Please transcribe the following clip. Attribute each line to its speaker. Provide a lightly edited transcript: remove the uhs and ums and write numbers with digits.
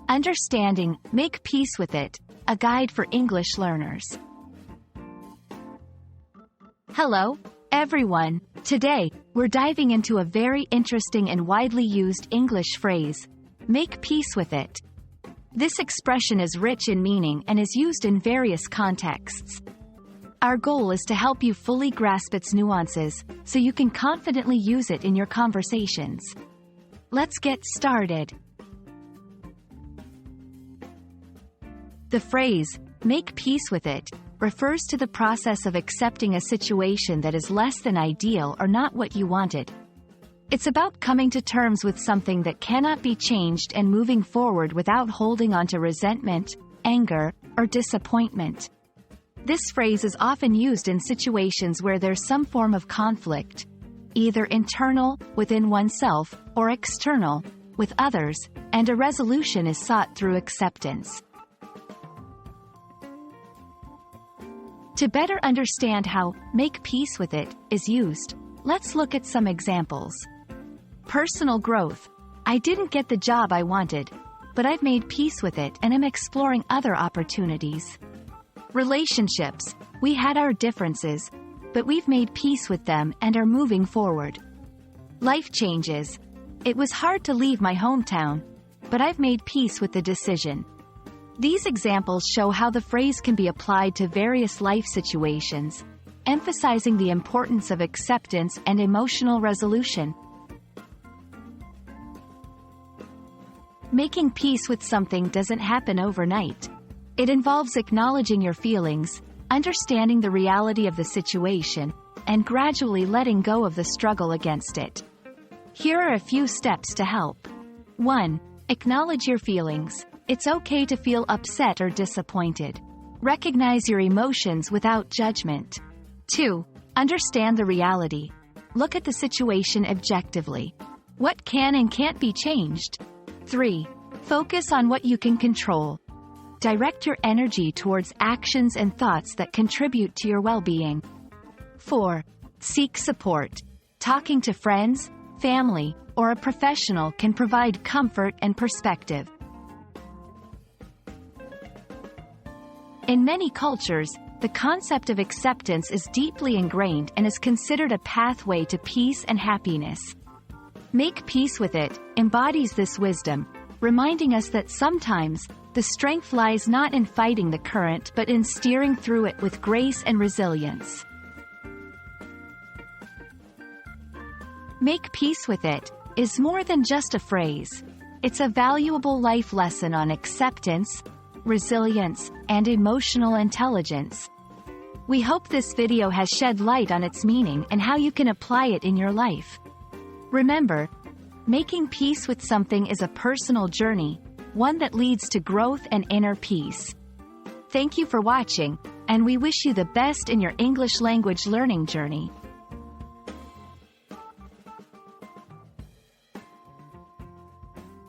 Speaker 1: Understanding, make peace with it, a guide for English learners. Hello, everyone. Today, we're diving into a very interesting and widely used English phrase, make peace with it. This expression is rich in meaning and is used in various contexts. Our goal is to help you fully grasp its nuances, so you can confidently use it in your conversations. Let's get started. The phrase, make peace with it, refers to the process of accepting a situation that is less than ideal or not what you wanted. It's about coming to terms with something that cannot be changed and moving forward without holding on to resentment, anger, or disappointment. This phrase is often used in situations where there's some form of conflict, either internal, within oneself, or external, with others, and a resolution is sought through acceptance. To better understand how make peace with it is used, let's look at some examples. Personal growth. I didn't get the job I wanted, but I've made peace with it and am exploring other opportunities. Relationships. We had our differences, but we've made peace with them and are moving forward. Life changes. It was hard to leave my hometown, but I've made peace with the decision. These examples show how the phrase can be applied to various life situations, emphasizing the importance of acceptance and emotional resolution. Making peace with something doesn't happen overnight. It involves acknowledging your feelings, understanding the reality of the situation, and gradually letting go of the struggle against it. Here are a few steps to help. 1. Acknowledge your feelings. It's okay to feel upset or disappointed. Recognize your emotions without judgment. 2. Understand the reality. Look at the situation objectively. What can and can't be changed? 3. Focus on what you can control. Direct your energy towards actions and thoughts that contribute to your well-being. 4. Seek support. Talking to friends, family, or a professional can provide comfort and perspective. In many cultures, the concept of acceptance is deeply ingrained and is considered a pathway to peace and happiness. Make peace with it embodies this wisdom, reminding us that sometimes, the strength lies not in fighting the current but in steering through it with grace and resilience. Make peace with it is more than just a phrase. It's a valuable life lesson on acceptance, resilience, and emotional intelligence. We hope this video has shed light on its meaning and how you can apply it in your life. Remember, making peace with something is a personal journey, one that leads to growth and inner peace. Thank you for watching, and we wish you the best in your English language learning journey.